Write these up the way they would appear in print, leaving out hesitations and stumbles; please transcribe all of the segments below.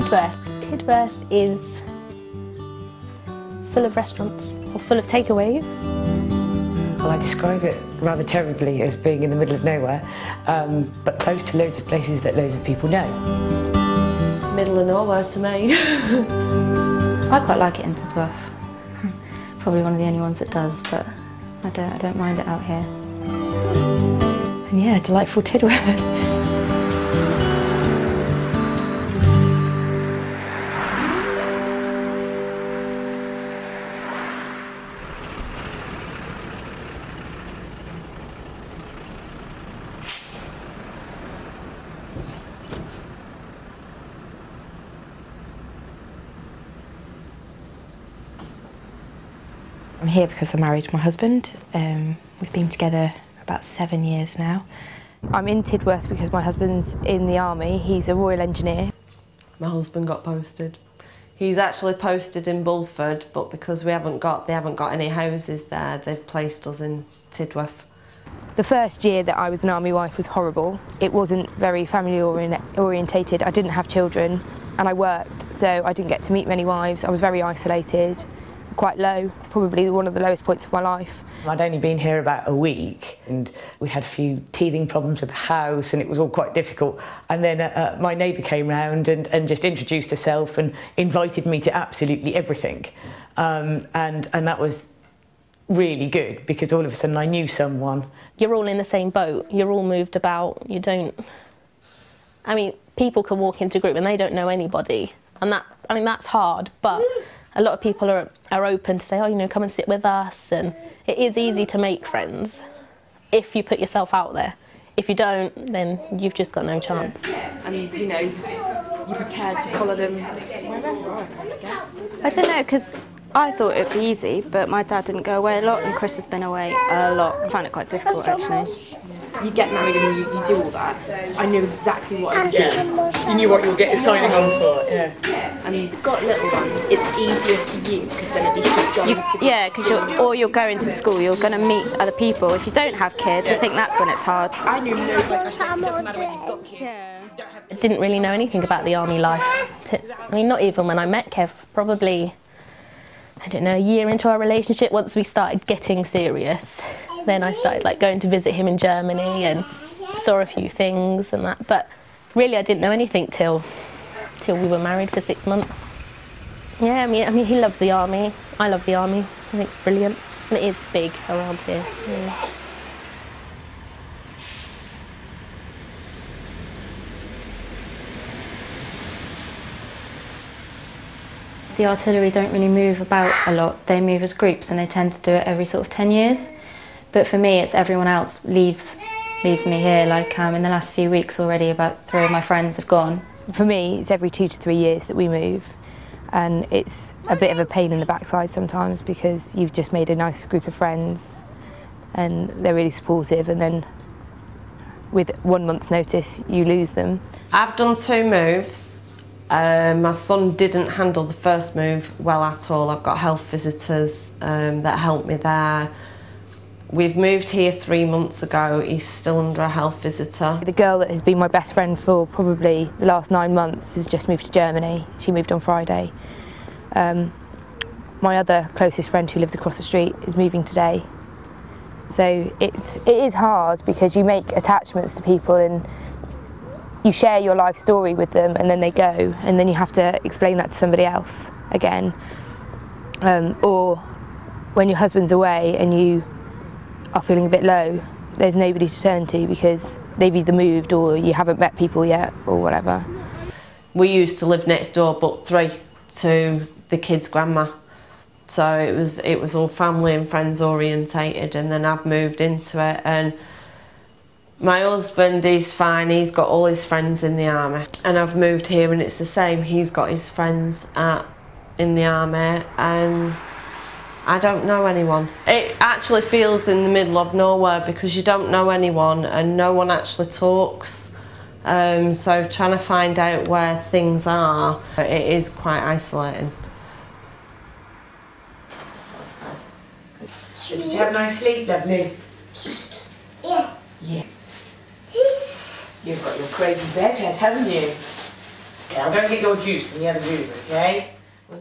Tidworth. Tidworth is full of restaurants, or full of takeaways. Well, I describe it rather terribly as being in the middle of nowhere, but close to loads of places that loads of people know. Middle of nowhere to me. I quite like it in Tidworth. Probably one of the only ones that does, but I don't mind it out here. And yeah, delightful Tidworth. I'm here because I'm married to my husband. We've been together about 7 years now. I'm in Tidworth because my husband's in the army. He's a Royal Engineer. My husband got posted. He's actually posted in Bulford, but because they haven't got any houses there, they've placed us in Tidworth. The first year that I was an army wife was horrible. It wasn't very family orientated. I didn't have children and I worked, so I didn't get to meet many wives. I was very isolated. Quite low, probably one of the lowest points of my life. I'd only been here about a week and we had a few teething problems with the house and it was all quite difficult. And then my neighbour came round and just introduced herself and invited me to absolutely everything. And that was really good because all of a sudden I knew someone. You're all in the same boat, you're all moved about, you don't... I mean, people can walk into a group and they don't know anybody. And that's hard, but a lot of people are open to say, oh, you know, come and sit with us, and it is easy to make friends if you put yourself out there. If you don't, then you've just got no chance. And, you know, you're prepared to follow them wherever, I guess. I don't know, because I thought it would be easy, but my dad didn't go away a lot and Chris has been away a lot. I found it quite difficult, actually. You get married and you do all that. I knew exactly what I was doing. You knew what you were signing on for, yeah. And you've got little ones, it's easier for you because then at least you've gone yeah, because you're going to school, you're going to meet other people. If you don't have kids, I think that's when it's hard. I knew no, like I said, it doesn't matter when you've got kids. Yeah. I didn't really know anything about the army life. I mean, not even when I met Kev, probably, I don't know, a year into our relationship, once we started getting serious. Then I started like going to visit him in Germany and saw a few things and that. But really I didn't know anything till we were married for 6 months. Yeah, I mean he loves the army. I love the army. I think it's brilliant. And it is big around here. Yeah. The artillery don't really move about a lot. They move as groups and they tend to do it every sort of 10 years. But for me, it's everyone else leaves me here. Like in the last few weeks already, about 3 of my friends have gone. For me, it's every 2 to 3 years that we move, and it's a bit of a pain in the backside sometimes because you've just made a nice group of friends and they're really supportive, and then with 1 month's notice you lose them. I've done 2 moves. My son didn't handle the first move well at all. I've got health visitors that helped me there. We've moved here 3 months ago. He's still under a health visitor. The girl that has been my best friend for probably the last 9 months has just moved to Germany. She moved on Friday. My other closest friend who lives across the street is moving today. So it is hard because you make attachments to people and you share your life story with them and then they go and then you have to explain that to somebody else again. Or when your husband's away and you are feeling a bit low, there's nobody to turn to because they've either moved or you haven't met people yet or whatever. We used to live next door but 3 to the kids' grandma, so it was all family and friends orientated, and then I've moved into it. And my husband is fine, he's got all his friends in the army, and I've moved here and it's the same. He's got his friends in the army and I don't know anyone. It actually feels in the middle of nowhere because you don't know anyone and no one actually talks. So trying to find out where things are, it is quite isolating. Did you have a nice sleep, lovely? Yeah. Yeah. You've got your crazy bedhead, haven't you? Okay, I'll go and get your juice from the other room, okay?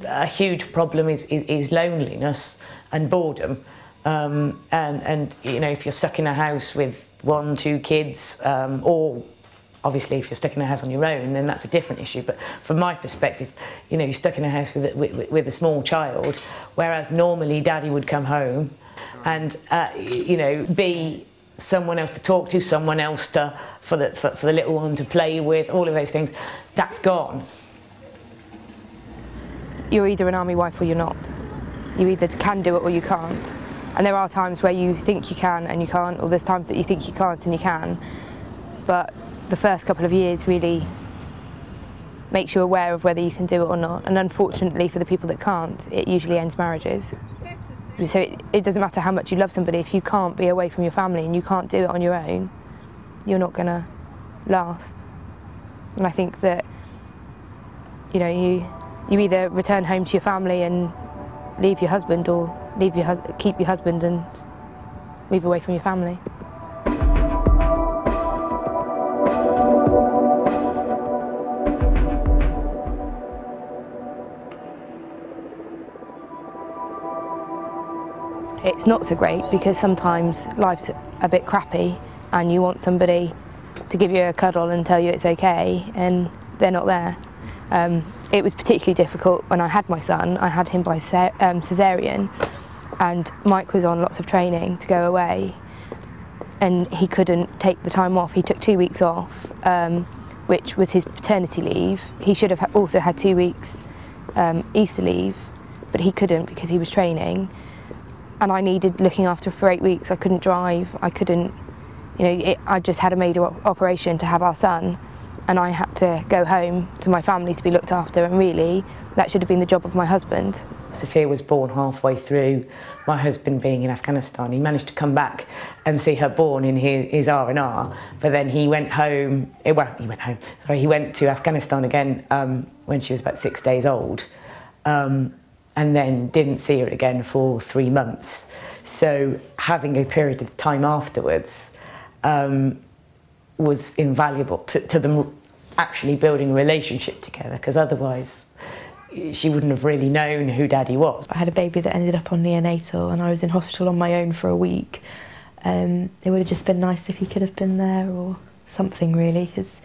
A huge problem is loneliness and boredom. And you know, if you're stuck in a house with 1, 2 kids, or obviously if you're stuck in a house on your own, then that's a different issue. But from my perspective, you know, you're stuck in a house with a small child, whereas normally Daddy would come home and you know, be someone else to talk to, someone else for the little one to play with, all of those things. That's gone. You're either an army wife or you're not. You either can do it or you can't. And there are times where you think you can and you can't, or there's times that you think you can't and you can. But the first couple of years really makes you aware of whether you can do it or not. And unfortunately for the people that can't, it usually ends marriages. So it doesn't matter how much you love somebody, if you can't be away from your family and you can't do it on your own, you're not going to last. And I think that, you know, you either return home to your family and leave your husband, or keep your husband and move away from your family. It's not so great because sometimes life's a bit crappy and you want somebody to give you a cuddle and tell you it's okay, and they're not there. It was particularly difficult when I had my son. I had him by caesarean, and Mike was on lots of training to go away, and he couldn't take the time off. He took 2 weeks off, which was his paternity leave. He should have also had 2 weeks Easter leave, but he couldn't because he was training. And I needed looking after for 8 weeks. I couldn't drive, I couldn't, you know, I just had a major operation to have our son, and I had to go home to my family to be looked after, and really that should have been the job of my husband. Sophia was born halfway through my husband being in Afghanistan. He managed to come back and see her born in his R&R, but then he went home, he went to Afghanistan again when she was about 6 days old. And then didn't see her again for 3 months. So having a period of time afterwards was invaluable to them actually building a relationship together, because otherwise she wouldn't have really known who Daddy was. I had a baby that ended up on neonatal and I was in hospital on my own for a week. It would have just been nice if he could have been there or something, really, because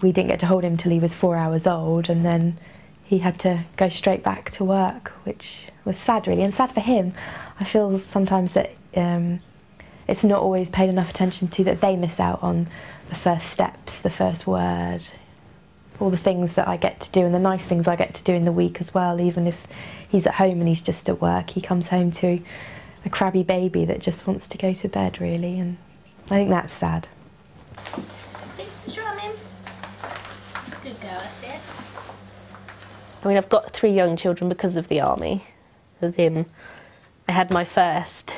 we didn't get to hold him till he was 4 hours old, and then he had to go straight back to work, which was sad, really, and sad for him. I feel sometimes that it's not always paid enough attention to, that they miss out on the first steps, the first word, all the things that I get to do and the nice things I get to do in the week as well. Even if he's at home and he's just at work, he comes home to a crabby baby that just wants to go to bed, really, and I think that's sad. Sure, I'm in. Good girl, that's it. I mean, I've got 3 young children because of the army. As in, I had my first,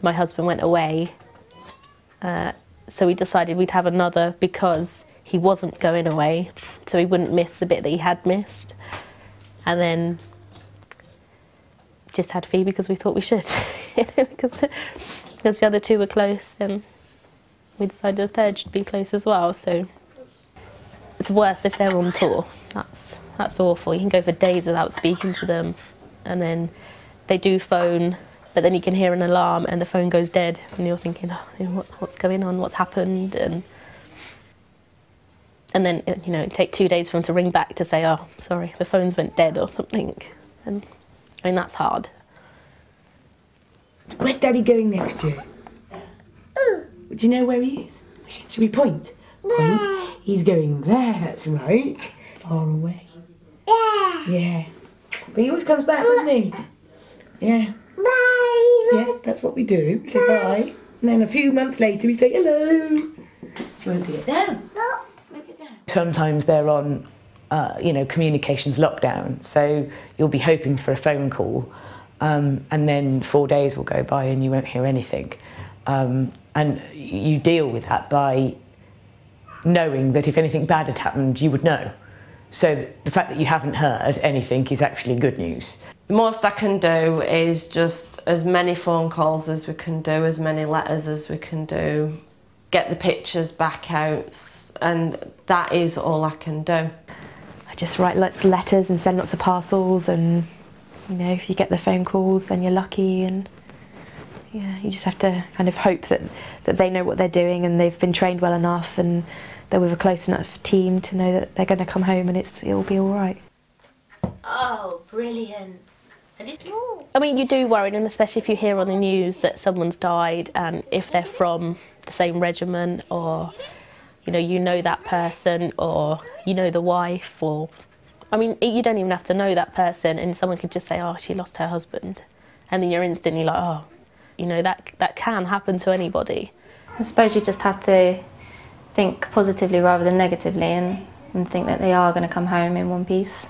my husband went away, so we decided we'd have another because he wasn't going away, so he wouldn't miss the bit that he had missed. And then just had Phoebe because we thought we should. because the other 2 were close, then we decided a third should be close as well. So it's worse if they're on tour. That's awful. You can go for days without speaking to them, and then they do phone, but then you can hear an alarm and the phone goes dead, and you're thinking, oh, you know, what's going on, what's happened, and then, you know, it take 2 days for them to ring back to say, oh, sorry, the phones went dead or something, and I mean, that's hard. Where's Daddy going next year? Do you know where he is? Should we point? Point. He's going there, that's right. Far away. Yeah. But he always comes back, doesn't he? Yeah. Bye. Yes, that's what we do. We say bye. And then a few months later we say hello. Do you want to get down? Sometimes they're on, you know, communications lockdown, so you'll be hoping for a phone call, and then 4 days will go by and you won't hear anything. And you deal with that by knowing that if anything bad had happened, you would know. So the fact that you haven't heard anything is actually good news. The most I can do is just as many phone calls as we can do, as many letters as we can do, get the pictures back out, and that is all I can do. just write lots of letters and send lots of parcels, and you know, if you get the phone calls then you're lucky, and yeah, you just have to kind of hope that they know what they're doing and they've been trained well enough and they're with a close enough team to know that they're going to come home and it'll be all right. Oh, brilliant. I mean, you do worry, and especially if you hear on the news that someone's died, and if they're from the same regiment, or you know that person, or you know the wife, or I mean, you don't even have to know that person, and someone could just say, oh, she lost her husband, and then you're instantly like, oh, that can happen to anybody. I suppose you just have to think positively rather than negatively, and think that they are going to come home in one piece.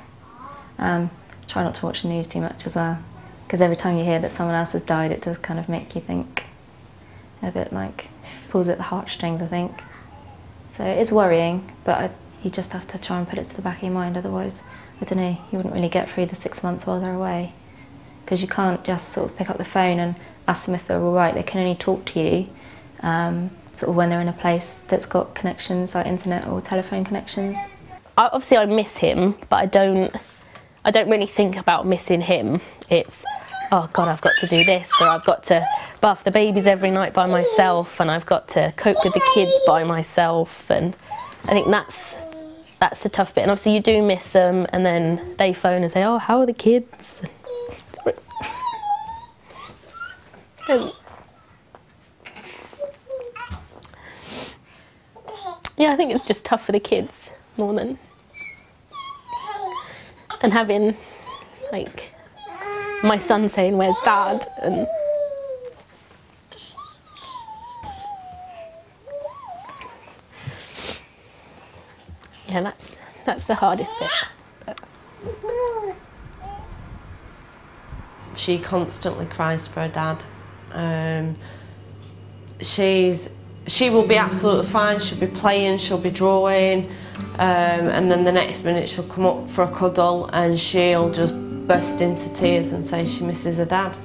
Try not to watch the news too much as well, because every time you hear that someone else has died, it does kind of make you think a bit, like, pulls at the heartstrings, I think. So it is worrying, but you just have to try and put it to the back of your mind, otherwise, I don't know, you wouldn't really get through the 6 months while they're away. Because you can't just sort of pick up the phone and ask them if they're all right. They can only talk to you sort of when they're in a place that's got connections, like internet or telephone connections. Obviously I miss him, but I don't really think about missing him. It's, oh God, I've got to do this, or I've got to bath the babies every night by myself, and I've got to cope with the kids by myself, and I think that's the tough bit. And obviously you do miss them, and then they phone and say, oh, how are the kids? Yeah, I think it's just tough for the kids more than having, like, my son saying, where's Dad? And yeah, that's the hardest bit. But she constantly cries for her dad. She will be absolutely fine, she'll be playing, she'll be drawing, and then the next minute she'll come up for a cuddle and she'll just burst into tears and say she misses her dad.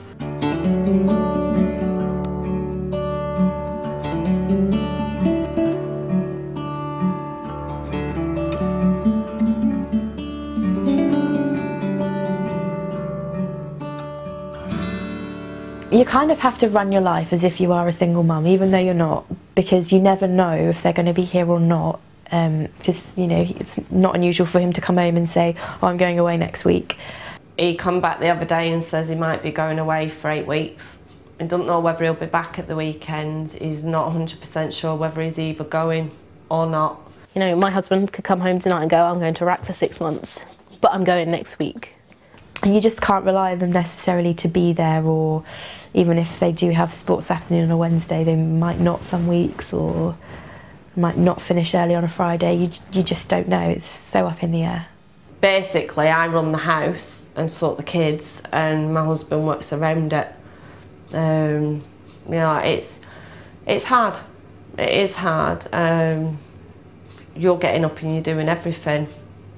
You kind of have to run your life as if you are a single mum, even though you're not, because you never know if they're going to be here or not. Just, it's not unusual for him to come home and say, oh, I'm going away next week. He come back the other day and says he might be going away for 8 weeks. He doesn't know whether he'll be back at the weekend. He's not 100% sure whether he's either going or not. My husband could come home tonight and go, I'm going to Iraq for 6 months, but I'm going next week. And you just can't rely on them necessarily to be there, or even if they do have sports afternoon on a Wednesday, they might not some weeks, or might not finish early on a Friday. You just don't know. It's so up in the air. Basically, I run the house and sort the kids, and my husband works around it. It's hard. It is hard. You're getting up and you're doing everything,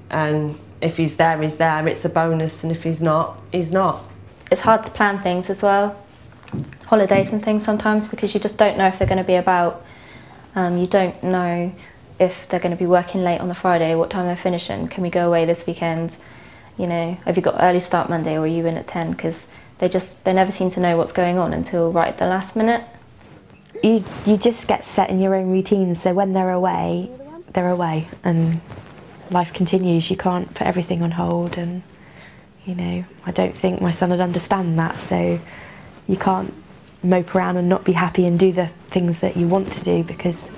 and if he's there, he's there. It's a bonus, and if he's not, he's not. It's hard to plan things as well, holidays and things sometimes, because you just don't know if they're going to be about. You don't know if they're going to be working late on the Friday, what time they're finishing. Can we go away this weekend? Have you got early start Monday, or are you in at 10? Because they never seem to know what's going on until right at the last minute. You just get set in your own routine, so when they're away, and life continues. You can't put everything on hold, and I don't think my son would understand that, so you can't mope around and not be happy and do the things that you want to do because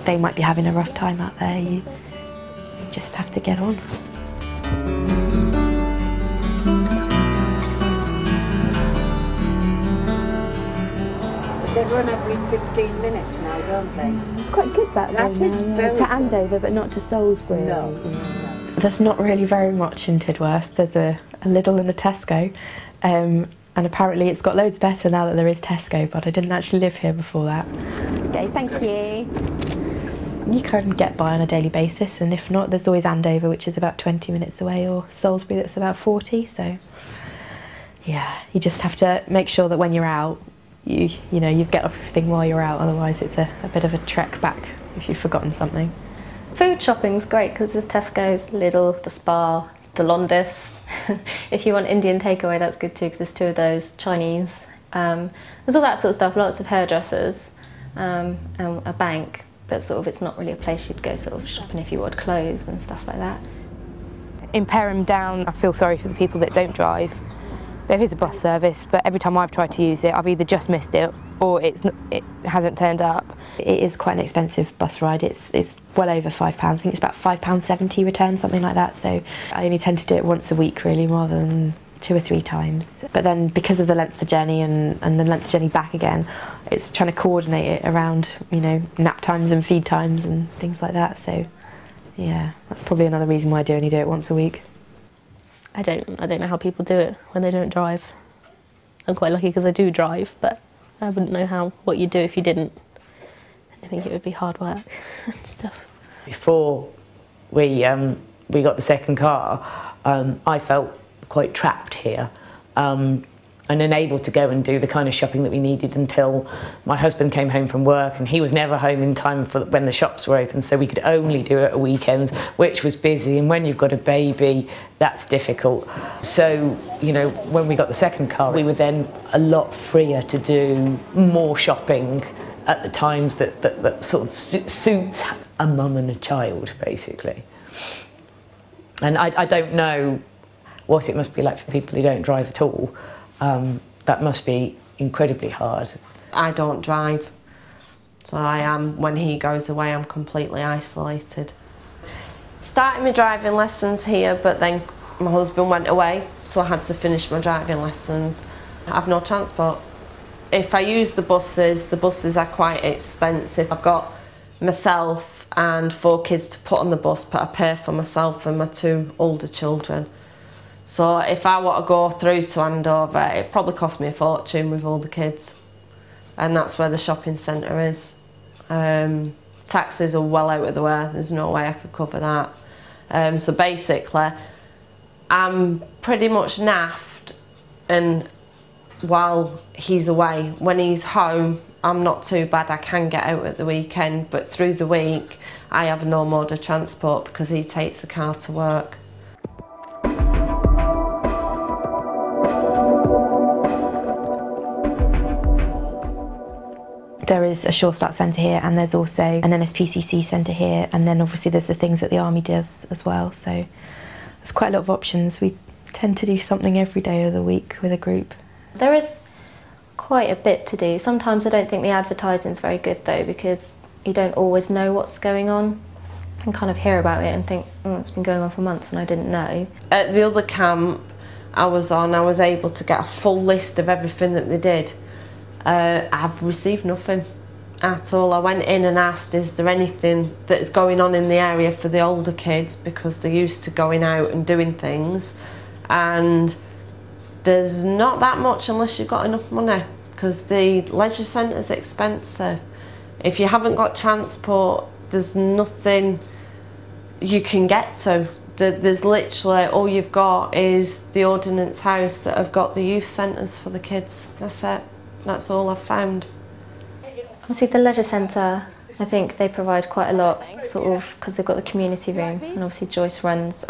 they might be having a rough time out there. You just have to get on. They run every 15 minutes now, don't they? It's quite good that is very to Andover, but not to Salisbury. No. There's not really very much in Tidworth. There's a Lidl and a Tesco, and apparently it's got loads better now that there is Tesco, but I didn't actually live here before that. Okay, thank you. You can get by on a daily basis, and if not, there's always Andover, which is about 20 minutes away, or Salisbury, that's about 40, so yeah, you just have to make sure that when you're out, you get everything while you're out, otherwise it's a bit of a trek back if you've forgotten something. Food shopping's great because there's Tesco's, Lidl, the Spar, the Londis. If you want Indian takeaway, that's good too because there's 2 of those. Chinese. There's all that sort of stuff. Lots of hairdressers and a bank, but sort of it's not really a place you'd go sort of shopping if you wanted clothes and stuff like that. In Perham Down, I feel sorry for the people that don't drive. There is a bus service, but every time I've tried to use it, I've either just missed it or it hasn't turned up. It is quite an expensive bus ride. It's well over £5. I think it's about £5.70 return, something like that. So I only tend to do it once a week, really, rather than 2 or 3 times. But then because of the length of the journey and the length of the journey back again, it's trying to coordinate it around, you know, nap times and feed times and things like that. So yeah, that's probably another reason why I do only do it once a week. I don't know how people do it when they don't drive. I'm quite lucky because I do drive, but I wouldn't know what you'd do if you didn't. I think it would be hard work and stuff. Before we got the second car, I felt quite trapped here and unable to go and do the kind of shopping that we needed until my husband came home from work, and he was never home in time for when the shops were open, so we could only do it at weekends, which was busy, and when you've got a baby, that's difficult. So, you know, when we got the second car, we were then a lot freer to do more shopping at the times that sort of suits a mum and a child, basically. And I don't know what it must be like for people who don't drive at all. That must be incredibly hard. I don't drive, so when he goes away, I'm completely isolated. Started my driving lessons here, but then my husband went away, so I had to finish my driving lessons. I have no transport. If I use the buses are quite expensive. I've got myself and 4 kids to put on the bus, but I pay for myself and my 2 older children. So if I want to go through to Andover, it probably costs me a fortune with all the kids. And that's where the shopping centre is. Taxis are well out of the way, there's no way I could cover that. So basically, I'm pretty much naffed, and while he's away, when he's home, I'm not too bad, I can get out at the weekend, but through the week, I have no mode of transport because he takes the car to work. There is a Sure Start centre here, and there's also an NSPCC centre here, and then obviously there's the things that the Army does as well, so there's quite a lot of options. We tend to do something every day of the week with a group. There is quite a bit to do. Sometimes I don't think the advertising's very good though, because you don't always know what's going on. You can kind of hear about it and think, oh, it's been going on for months and I didn't know. At the other camp I was on, I was able to get a full list of everything that they did. I've received nothing at all. I went in and asked, is there anything that's going on in the area for the older kids, because they're used to going out and doing things, and there's not that much unless you've got enough money, because the leisure centre's expensive. If you haven't got transport, there's nothing you can get to. There's literally, all you've got is the Ordnance House that have got the youth centres for the kids. That's it. That's all I've found. Obviously the leisure centre, I think they provide quite a lot, sort of, because they've got the community room, and obviously Joyce runs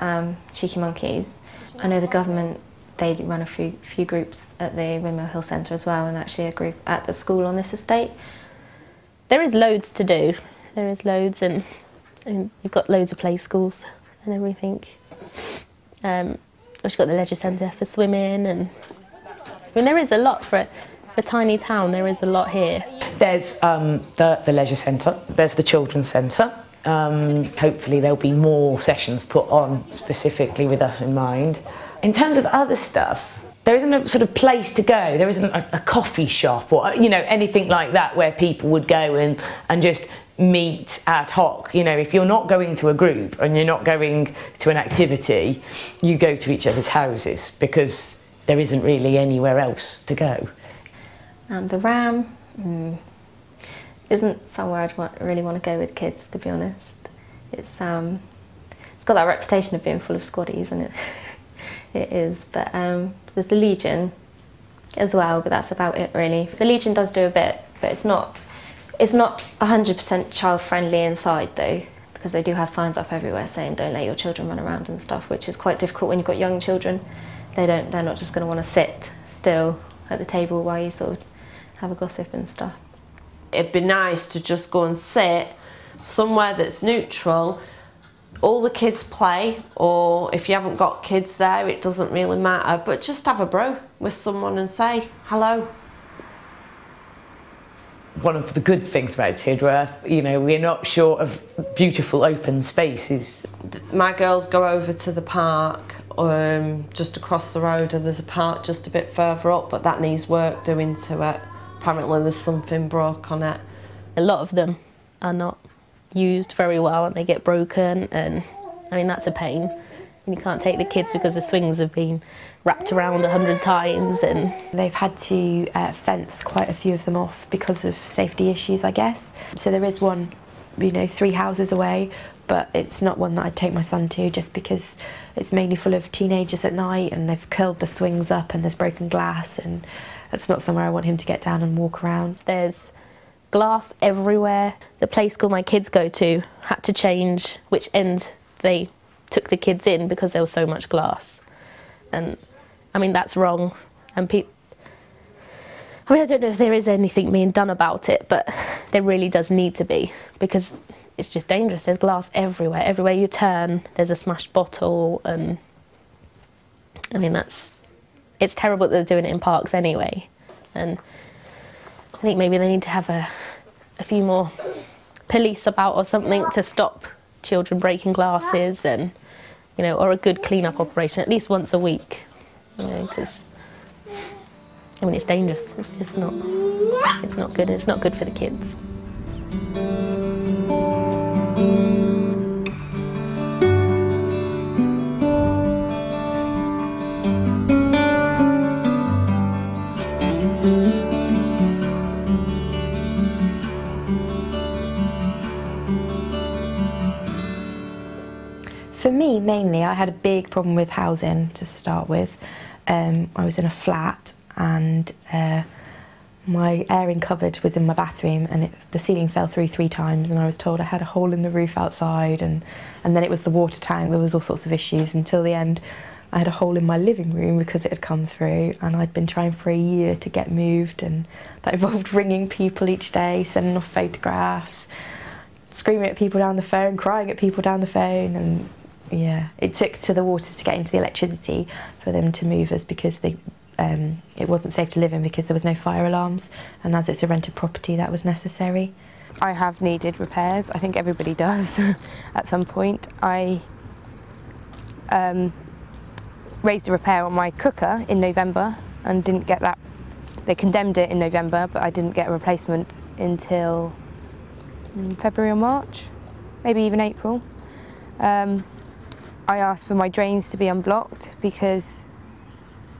Cheeky Monkeys. I know the government, they run a few groups at the Windmill Hill Centre as well, and actually a group at the school on this estate. There is loads to do. There is loads, and you've got loads of play schools and everything. We've got the leisure centre for swimming, and I mean, there is a lot for a tiny town. There is a lot here. There's the leisure centre, there's the children's centre. Hopefully there'll be more sessions put on specifically with us in mind. In terms of other stuff, there isn't a sort of place to go. There isn't a coffee shop or, you know, anything like that where people would go and just meet ad hoc. You know, if you're not going to a group and you're not going to an activity, you go to each other's houses because there isn't really anywhere else to go. The Ram isn't somewhere I'd really want to go with kids, to be honest. It's got that reputation of being full of squaddies, and it is. But there's the Legion as well, but that's about it really. The Legion does do a bit, but it's not 100% child friendly inside though. because they do have signs up everywhere saying don't let your children run around and stuff, which is quite difficult when you've got young children. They're not just going to want to sit still at the table while you sort of have a gossip and stuff. It'd be nice to just go and sit somewhere that's neutral. All the kids play, or if you haven't got kids there, it doesn't really matter, but just have a brew with someone and say hello. One of the good things about Tidworth, you know, we're not short of beautiful open spaces. My girls go over to the park just across the road, and there's a park just a bit further up, but that needs work doing to it. Apparently there's something broke on it. A lot of them are not used very well and they get broken, and I mean that's a pain. And you can't take the kids because the swings have been wrapped around 100 times, and they've had to fence quite a few of them off because of safety issues, I guess. So there is one, you know, 3 houses away, but it's not one that I'd take my son to, just because it's mainly full of teenagers at night and they've curled the swings up and there's broken glass, and that's not somewhere I want him to get down and walk around. There's glass everywhere. The play school my kids go to had to change which end they took the kids in because there was so much glass. And I mean that's wrong, and I mean I don't know if there is anything being done about it, but there really does need to be, because it's just dangerous. There's glass everywhere. Everywhere you turn there's a smashed bottle, and I mean it's terrible that they're doing it in parks anyway. And I think maybe they need to have a few more police about or something to stop children breaking glasses, and you know, or a good clean-up operation at least once a week, you know, because I mean it's dangerous. It's just not, it's not good. It's not good for the kids. For me, mainly, I had a big problem with housing to start with. I was in a flat, and my airing cupboard was in my bathroom, and the ceiling fell through 3 times, and I was told I had a hole in the roof outside, and then it was the water tank. There was all sorts of issues until the end. I had a hole in my living room because it had come through, and I'd been trying for a year to get moved, and that involved ringing people each day, sending off photographs, screaming at people down the phone, crying at people down the phone, and yeah, it took to the waters to get into the electricity for them to move us, because it wasn't safe to live in because there was no fire alarms, and as it's a rented property that was necessary. I have needed repairs. I think everybody does at some point. I raised a repair on my cooker in November and didn't get that. They condemned it in November, but I didn't get a replacement until February or March, maybe even April. I asked for my drains to be unblocked because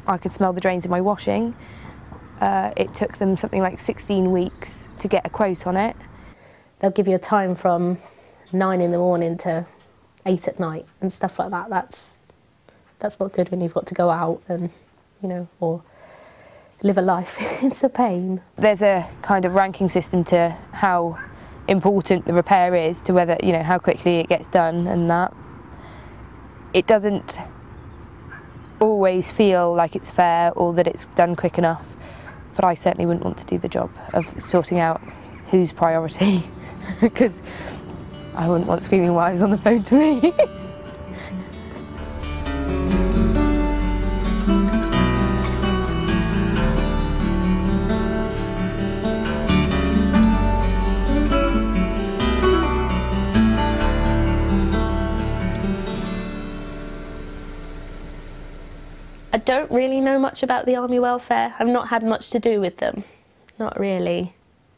I could smell the drains in my washing. It took them something like 16 weeks to get a quote on it. They'll give you a time from 9 in the morning to 8 at night and stuff like that. That's not good when you've got to go out and, you know, or live a life. It's a pain. There's a kind of ranking system to how important the repair is, to whether, you know, how quickly it gets done, and that. It doesn't always feel like it's fair or that it's done quick enough, but I certainly wouldn't want to do the job of sorting out who's priority, because I wouldn't want screaming wives on the phone to me. I don't really know much about the Army welfare. I've not had much to do with them, not really.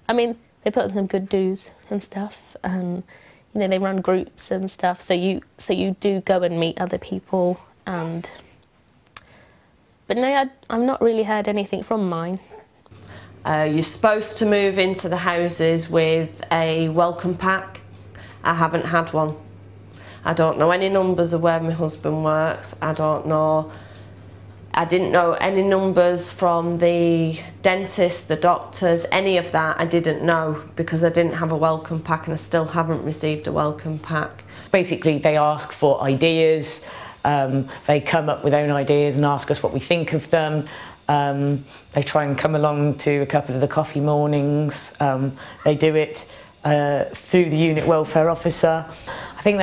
I mean, they put on some good dues and stuff, and you know, they run groups and stuff, so you do go and meet other people, and but no, I've not really heard anything from mine. You're supposed to move into the houses with a welcome pack. I haven't had one. I don't know any numbers of where my husband works. I don't know I didn't know any numbers from the dentist, the doctors, any of that I didn't know because I didn't have a welcome pack, and I still haven't received a welcome pack. Basically they ask for ideas, they come up with own ideas and ask us what we think of them. They try and come along to a couple of the coffee mornings. They do it through the unit welfare officer. I think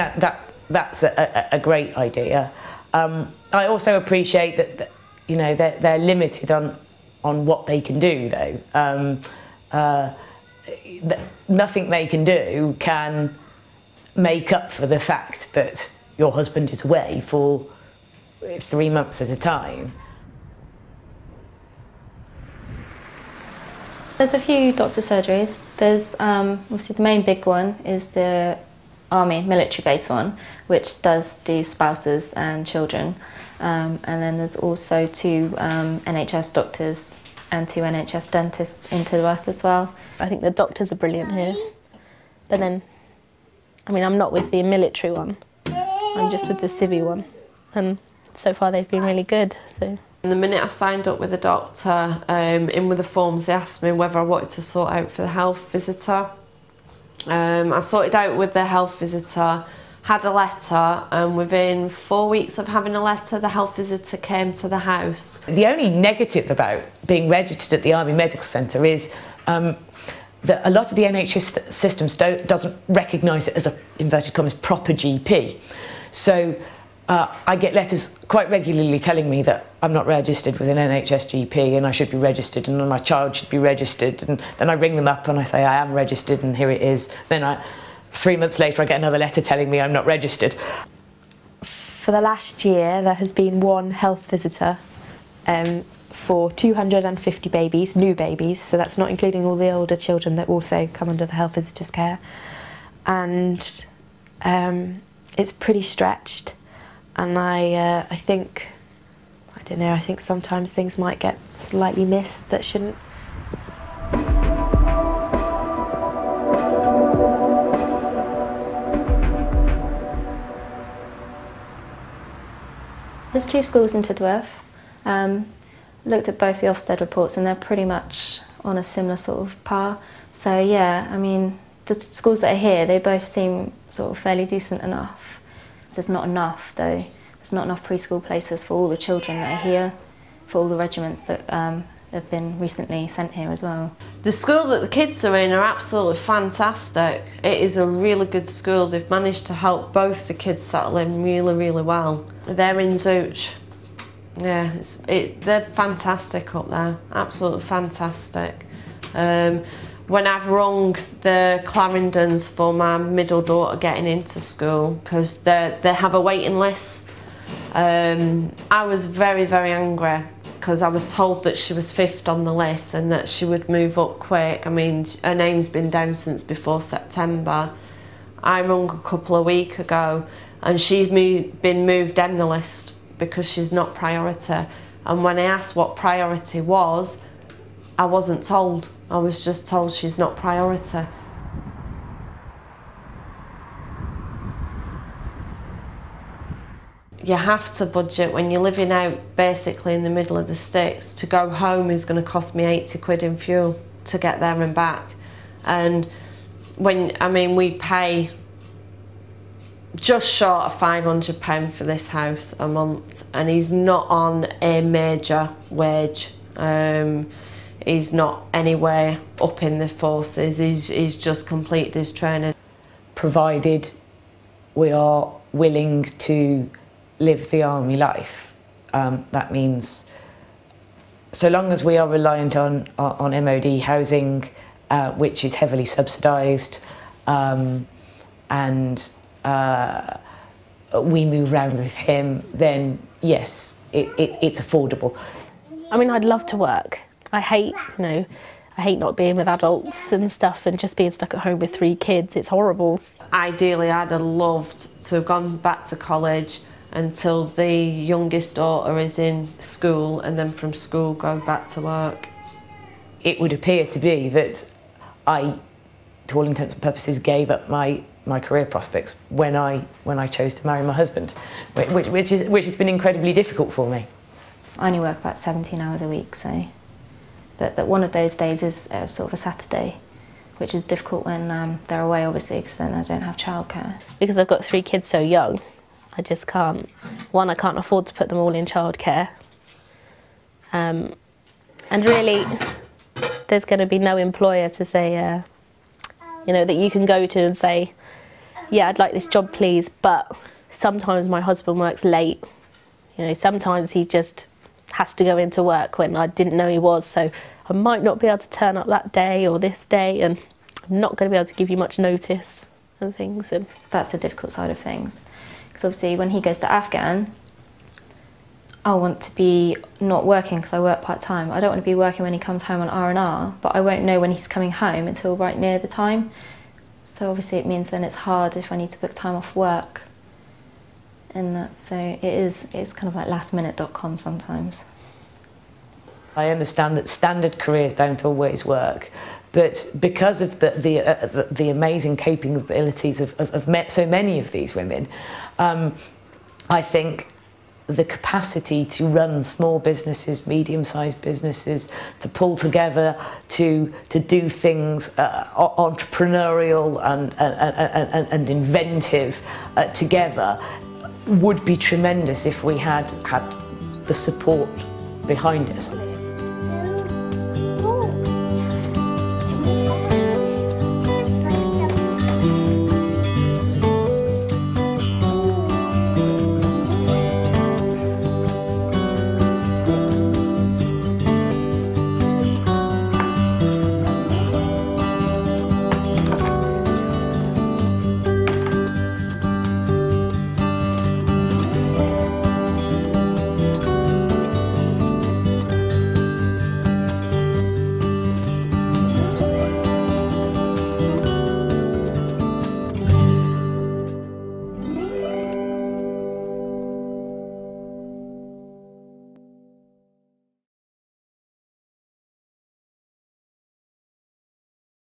that's a great idea. I also appreciate that you know they're limited on what they can do though. Nothing they can do can make up for the fact that your husband is away for 3 months at a time. There's a few doctor surgeries. There's obviously the main big one is the army military base one, which does do spouses and children. And then there's also 2 NHS doctors and 2 NHS dentists in Tidworth as well. I think the doctors are brilliant here. But then, I mean, I'm not with the military one. I'm just with the civvy one. And so far they've been really good. So. And the minute I signed up with the doctor, in with the forms, they asked me whether I wanted to sort out for the health visitor. I sorted out with the health visitor, had a letter, and within 4 weeks of having a letter, the health visitor came to the house. The only negative about being registered at the Army Medical Centre is that a lot of the NHS systems doesn't recognise it as a, inverted commas, proper GP. So I get letters quite regularly telling me that I'm not registered with an NHS GP and I should be registered and my child should be registered, and then I ring them up and I say I am registered and here it is. Then 3 months later I get another letter telling me I'm not registered. For the last year there has been 1 health visitor for 250 babies, new babies, so that's not including all the older children that also come under the health visitors' care. And it's pretty stretched, and I think, I don't know, I think sometimes things might get slightly missed that shouldn't. There's 2 schools in Tidworth. Looked at both the Ofsted reports and they're pretty much on a similar sort of par. So yeah, I mean, the schools that are here, they both seem sort of fairly decent enough. There's not enough though. There's not enough preschool places for all the children that are here, for all the regiments that have been recently sent here as well. The school that the kids are in are absolutely fantastic. It is a really good school. They've managed to help both the kids settle in really, really well. They're in Wiltshire. Yeah, they're fantastic up there, absolutely fantastic. When I've rung the Clarendons for my middle daughter getting into school, because they have a waiting list, I was very, very angry because I was told that she was 5th on the list and that she would move up quick. I mean, her name's been down since before September. I rung a couple of weeks ago and she's been moved down the list because she's not priority. And when I asked what priority was, I wasn't told. I was just told she's not priority. You have to budget when you're living out basically in the middle of the sticks. To go home is going to cost me 80 quid in fuel to get there and back. And we pay just short of £500 for this house a month, and he's not on a major wage. He's not anywhere up in the forces. He's just completed his training. Provided we are willing to live the army life, that means so long as we are reliant on MOD housing, which is heavily subsidised, and we move around with him, then yes, it's affordable. I mean, I'd love to work. I hate not being with adults and stuff and just being stuck at home with 3 kids. It's horrible. Ideally, I'd have loved to have gone back to college until the youngest daughter is in school, and then from school go back to work. It would appear to be that I, to all intents and purposes, gave up my career prospects when I chose to marry my husband, which has been incredibly difficult for me. I only work about 17 hours a week, so. But one of those days is sort of a Saturday, which is difficult when they're away, obviously, because then I don't have childcare. Because I've got 3 kids so young, I just can't. One, I can't afford to put them all in childcare. And really, there's going to be no employer to say, you know, that you can go to and say, yeah, I'd like this job, please, but sometimes my husband works late. You know, sometimes he just has to go into work when I didn't know he was, so I might not be able to turn up that day or this day, and I'm not going to be able to give you much notice and things. And that's the difficult side of things, because obviously when he goes to Afghan, I want to be not working because I work part-time. I don't want to be working when he comes home on R&R, but I won't know when he's coming home until right near the time. So obviously it means then it's hard if I need to book time off work. And that, so it's kind of like lastminute.com sometimes. I understand that standard careers don't always work, but because of the amazing capabilities of so many of these women, I think the capacity to run small businesses, medium-sized businesses, to pull together, to do things entrepreneurial and inventive together would be tremendous if we had the support behind us.